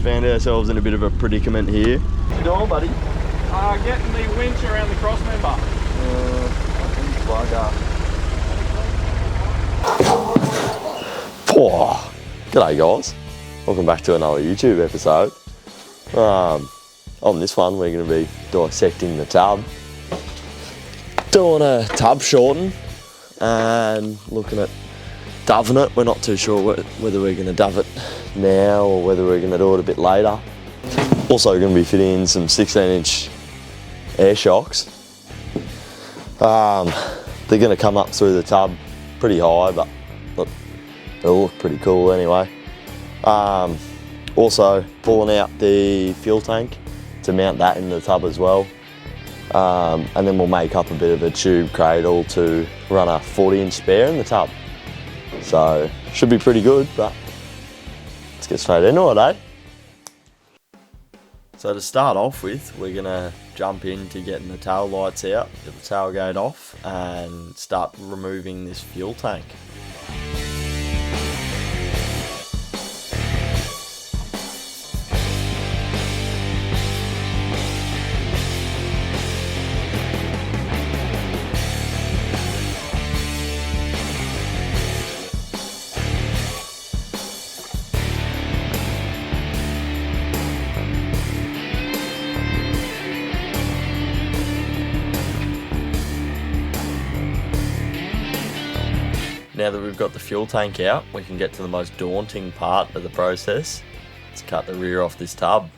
found ourselves in a bit of a predicament here. What you doing, buddy? Getting the winch around the cross member. G'day guys, welcome back to another YouTube episode. On this one we're going to be dissecting the tub, doing a tub shorten and looking at doving it. We're not too sure whether we're going to dove it now or whether we're going to do it a bit later. Also going to be fitting in some 16-inch air shocks. They're going to come up through the tub pretty high, but look, they'll look pretty cool anyway. Also pulling out the fuel tank to mount that in the tub as well. And then we'll make up a bit of a tube cradle to run a 40-inch spare in the tub. So should be pretty good, but let's get straight into it, eh? So to start off with, we're gonna jump into getting the tail lights out, get the tailgate off and start removing this fuel tank. Now that we've got the fuel tank out, we can get to the most daunting part of the process. Let's cut the rear off this tub.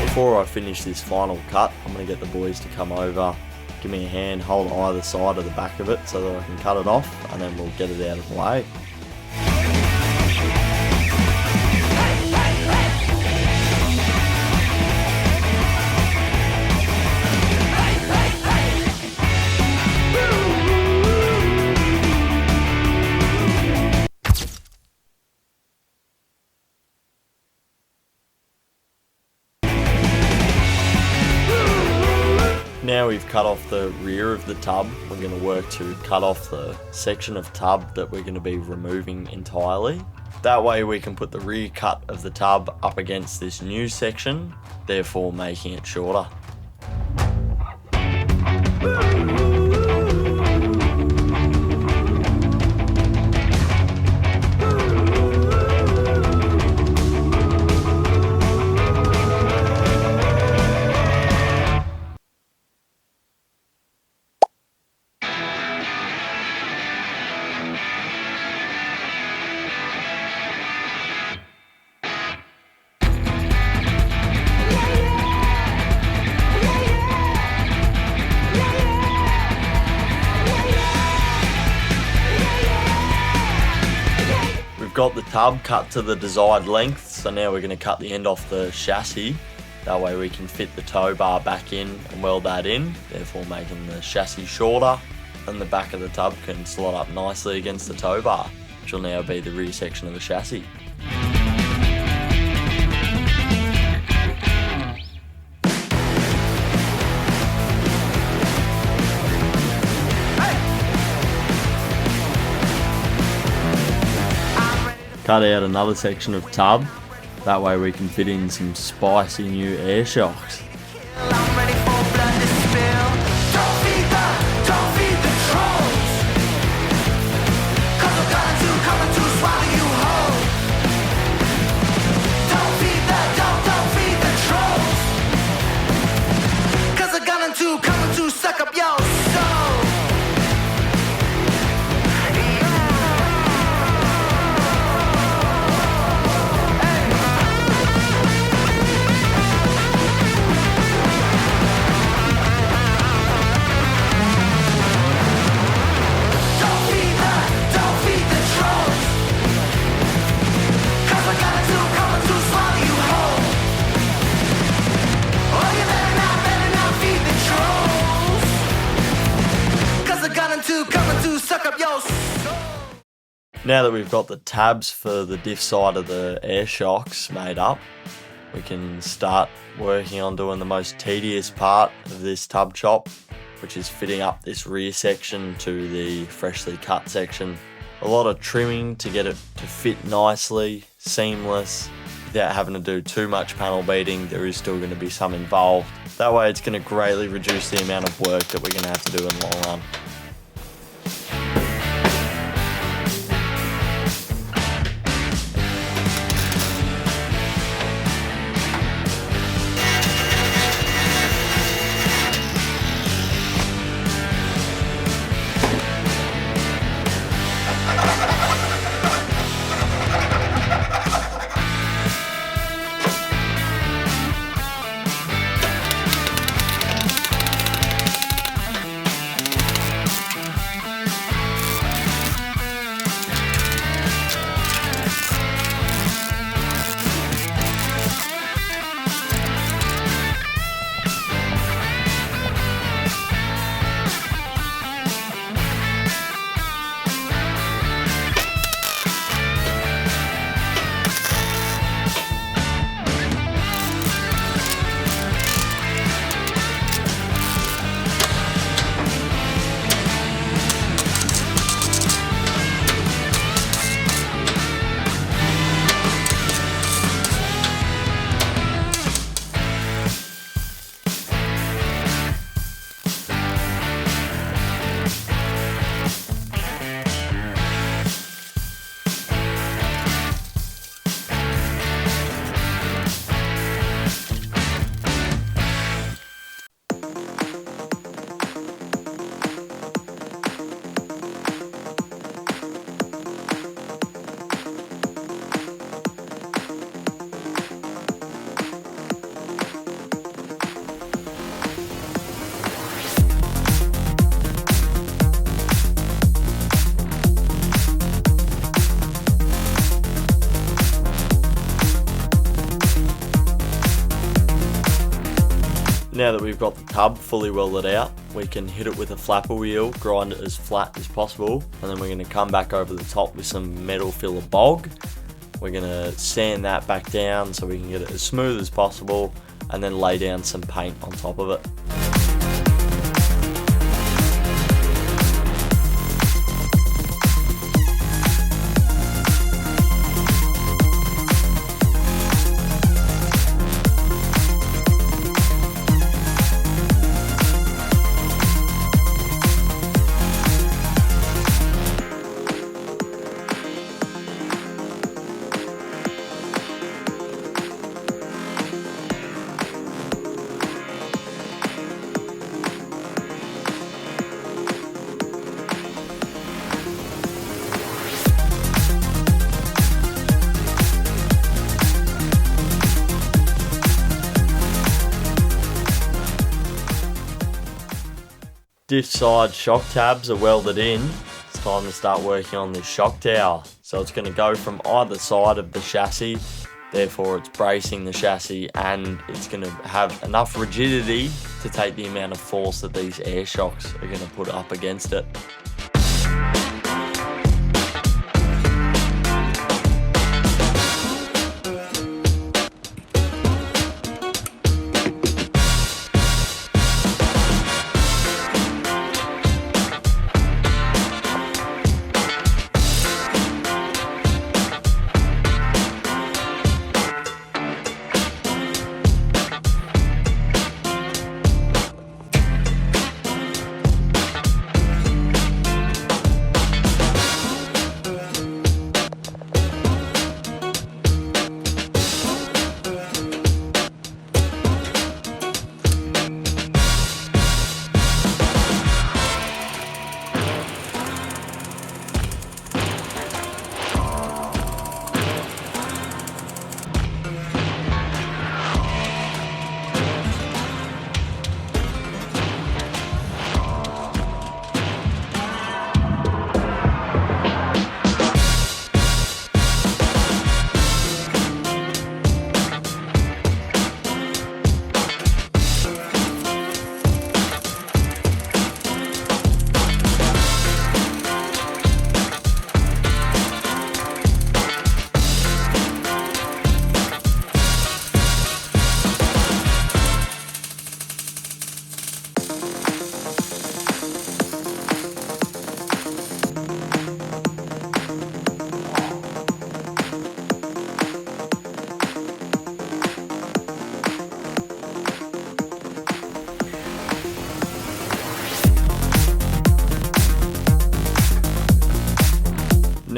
Before I finish this final cut, I'm going to get the boys to come over, give me a hand, hold either side of the back of it so that I can cut it off, and then we'll get it out of the way. Now we've cut off the rear of the tub, we're going to work to cut off the section of tub that we're going to be removing entirely. That way we can put the rear cut of the tub up against this new section, therefore making it shorter. We've got the tub cut to the desired length, so now we're going to cut the end off the chassis. That way we can fit the tow bar back in and weld that in, therefore making the chassis shorter, and the back of the tub can slot up nicely against the tow bar, which will now be the rear section of the chassis. Cut out another section of tub, that way we can fit in some spicy new air shocks. Now that we've got the tabs for the diff side of the air shocks made up, we can start working on doing the most tedious part of this tub chop, which is fitting up this rear section to the freshly cut section. A lot of trimming to get it to fit nicely, seamless, without having to do too much panel beating. There is still going to be some involved. That way it's going to greatly reduce the amount of work that we're going to have to do in the long run. Now that we've got the tub fully welded out, we can hit it with a flapper wheel, grind it as flat as possible, and then we're going to come back over the top with some metal filler bog. We're going to sand that back down so we can get it as smooth as possible, and then lay down some paint on top of it. Diff side shock tabs are welded in. It's time to start working on this shock tower. So it's going to go from either side of the chassis, therefore it's bracing the chassis, and it's going to have enough rigidity to take the amount of force that these air shocks are going to put up against it.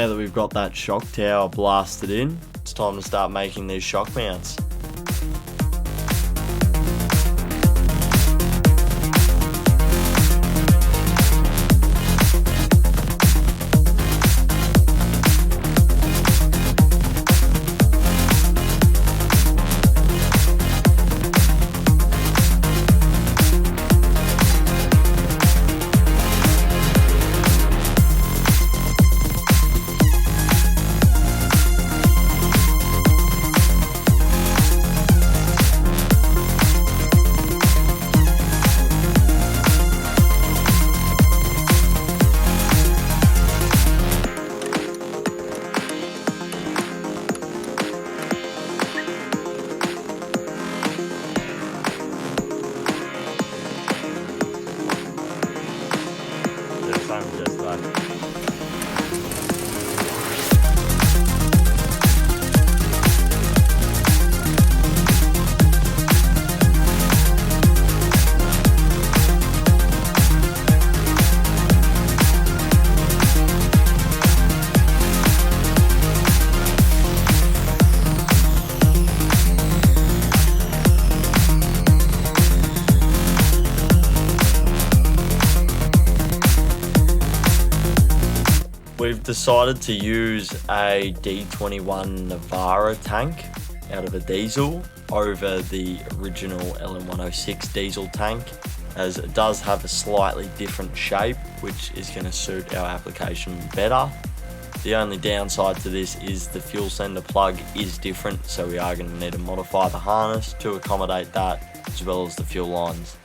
Now that we've got that shock tower blasted in, it's time to start making these shock mounts. We've decided to use a D21 Navara tank out of a diesel over the original LM106 diesel tank, as it does have a slightly different shape which is going to suit our application better. The only downside to this is the fuel sender plug is different, so we are going to need to modify the harness to accommodate that, as well as the fuel lines.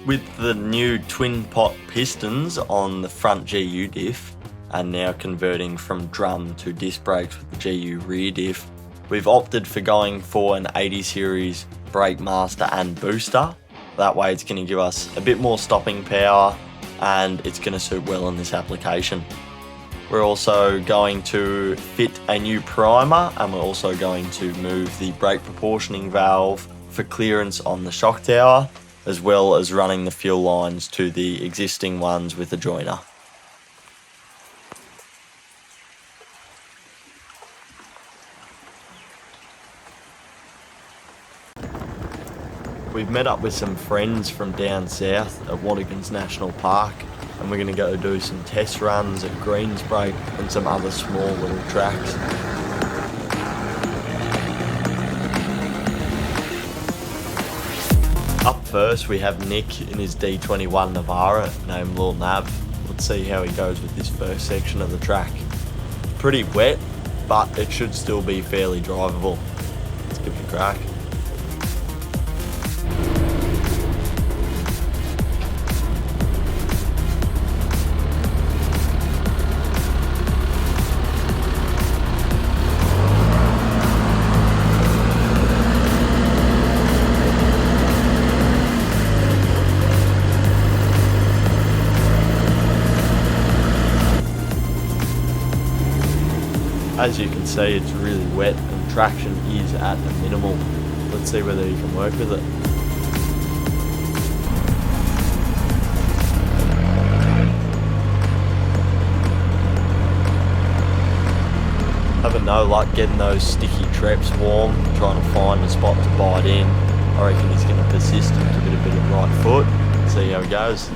With the new twin pot pistons on the front GU diff and now converting from drum to disc brakes with the GU rear diff, we've opted for going for an 80 series brake master and booster. That way it's going to give us a bit more stopping power and it's going to suit well in this application. We're also going to fit a new primer, and we're also going to move the brake proportioning valve for clearance on the shock tower, as well as running the fuel lines to the existing ones with a joiner. We've met up with some friends from down south at Watagans National Park, and we're going to go do some test runs at Greensbreak and some other small little tracks. Up first we have Nick in his D21 Navara named Lil Nav. Let's see how he goes with this first section of the track. Pretty wet, but it should still be fairly drivable. Let's give it a crack. As you can see, it's really wet and traction is at the minimal. Let's see whether you can work with it. Having no luck getting those sticky treps warm, trying to find a spot to bite in. I reckon he's going to persist and give it a bit of right foot. Let's see how it goes.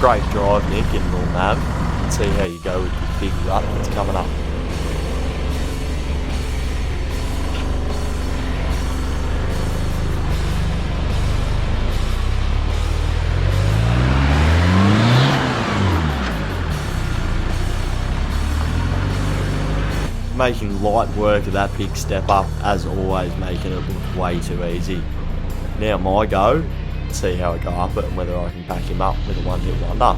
Great drive, Nick, and Lil Nav. Let's see how you go with the big rut that's coming up. Making light work of that big step up, as always, making it look way too easy. Now my go. See how I go up it and whether I can back him up with a one-hit wonder.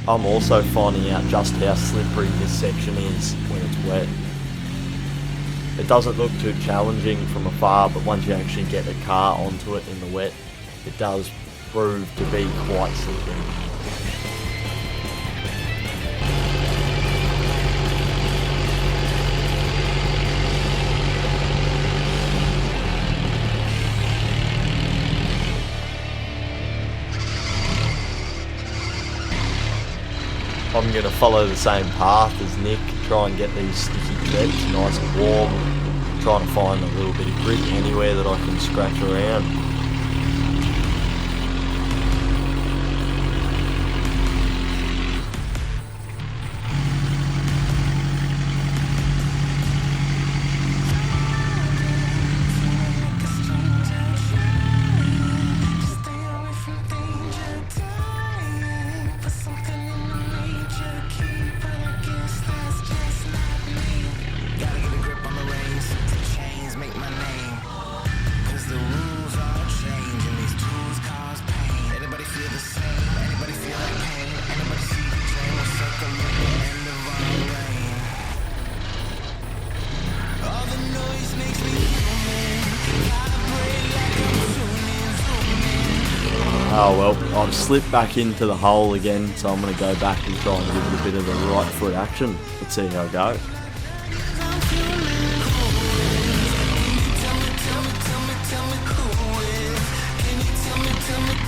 I'm also finding out just how slippery this section is when it's wet. It doesn't look too challenging from afar, but once you actually get the car onto it in the wet, it does prove to be quite slippery. I'm going to follow the same path as Nick, try and get these sticky treads nice and warm, trying to find a little bit of grit anywhere that I can scratch around. Oh well, I've slipped back into the hole again, so I'm going to go back and try and give it a bit of the right foot action. Let's see how I go.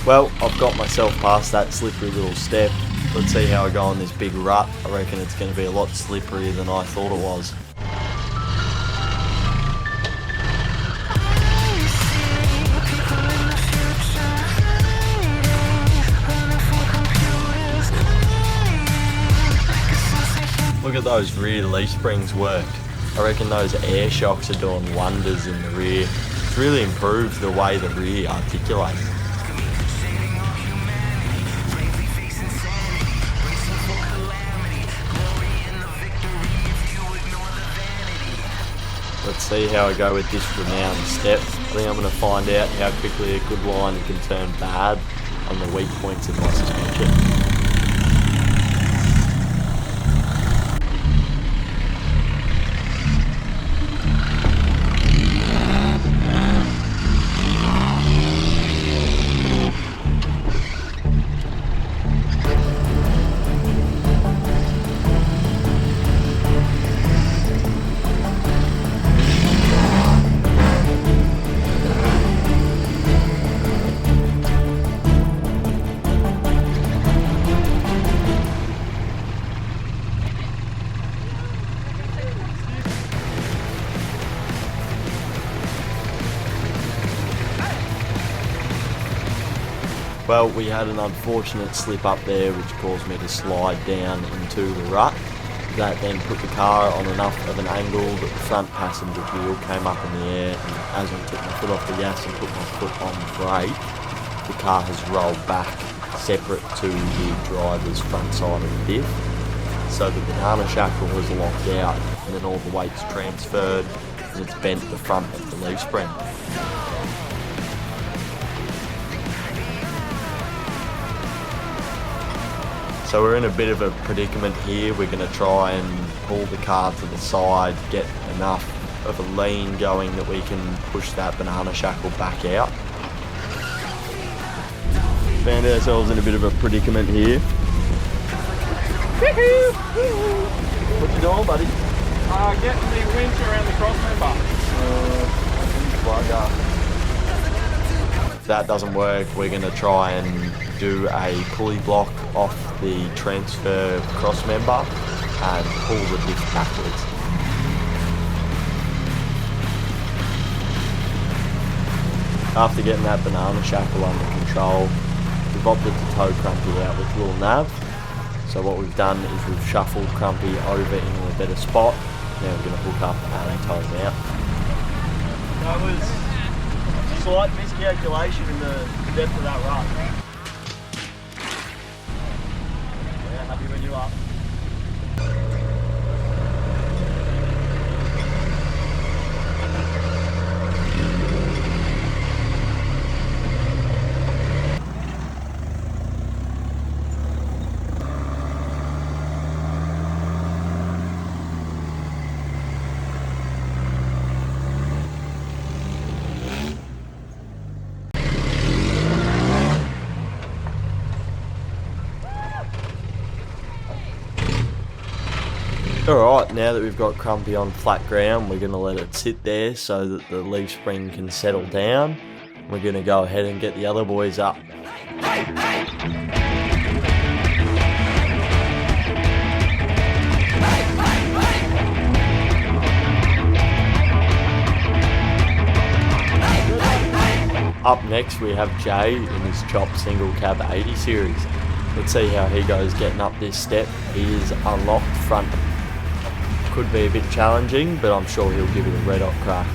Well, I've got myself past that slippery little step. Let's see how I go on this big rut. I reckon it's going to be a lot slipperier than I thought it was. Look at those rear leaf springs worked. I reckon those air shocks are doing wonders in the rear. It's really improved the way the rear articulates. Let's see how I go with this renowned step. I think I'm going to find out how quickly a good line can turn bad on the weak points of my suspension. Well, we had an unfortunate slip up there which caused me to slide down into the rut. That then put the car on enough of an angle that the front passenger wheel came up in the air, and as I took my foot off the gas and put my foot on the brake, the car has rolled back separate to the driver's front side of the diff. So the banana shackle was locked out, and then all the weight's transferred and it's bent the front of the leaf spring. So we're in a bit of a predicament here. We're going to try and pull the car to the side, get enough of a lean going that we can push that banana shackle back out. Found ourselves in a bit of a predicament here. What you doing, buddy? Getting the winch around the cross member. If that doesn't work, we're going to try and do a pulley block off the transfer cross member and pull the diff backwards. After getting that banana shackle under control, we've opted to tow Crumpy out with little nav. So what we've done is we've shuffled Crumpy over into a better spot. Now we're going to hook up and tow him out. That was slight miscalculation in the depth of that rut. Yeah, happy when you are. Alright, now that we've got Crumpy on flat ground, we're going to let it sit there so that the leaf spring can settle down. We're going to go ahead and get the other boys up. Up next we have Jay in his Chop Single Cab 80 series. Let's see how he goes getting up this step. He is unlocked front. Could be a bit challenging, but I'm sure he'll give it a red hot crack.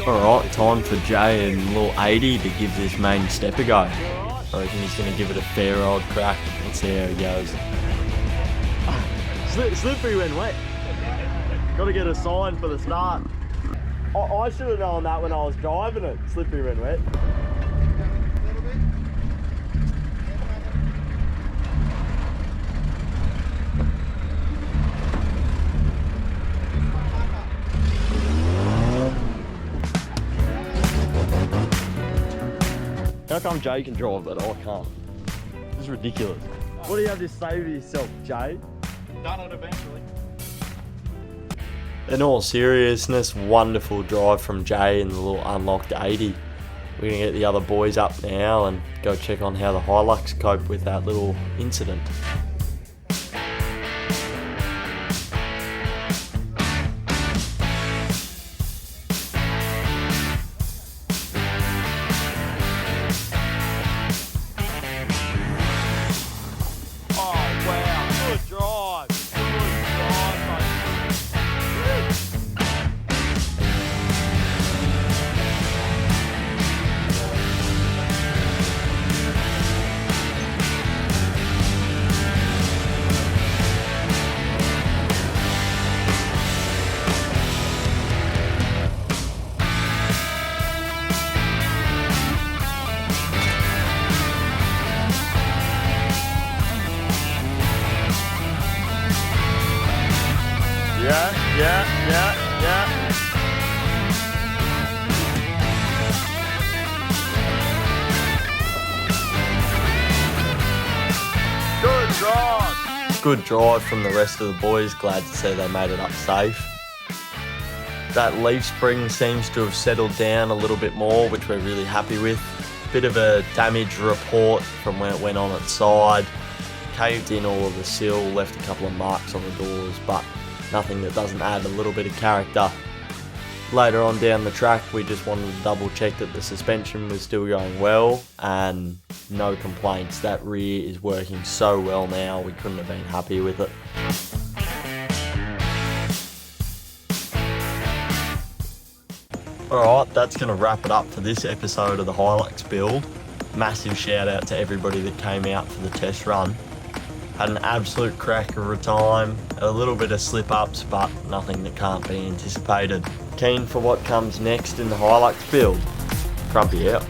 Alright, time for Jay and little 80 to give this main step a go. I reckon he's going to give it a fair old crack. Let's see how he goes. Slippery when wet. Got to get a sign for the start. I should have known that when I was driving it. Slippery when wet. How come Jay can drive but I can't? This is ridiculous. What do you have to say for yourself, Jay? Done it eventually. In all seriousness, wonderful drive from Jay and the little unlocked 80. We're going to get the other boys up now and go check on how the Hilux coped with that little incident. Yeah. Good drive. Good drive from the rest of the boys. Glad to see they made it up safe. That leaf spring seems to have settled down a little bit more, which we're really happy with. Bit of a damage report from when it went on its side. Caved in all of the sill, left a couple of marks on the doors, but nothing that doesn't add a little bit of character. Later on down the track, we just wanted to double check that the suspension was still going well, and no complaints. That rear is working so well now, we couldn't have been happier with it. Alright, that's going to wrap it up for this episode of the Hilux build. Massive shout out to everybody that came out for the test run. Had an absolute cracker of a time, a little bit of slip ups, but nothing that can't be anticipated. Keen for what comes next in the Hilux build? Crumpy out.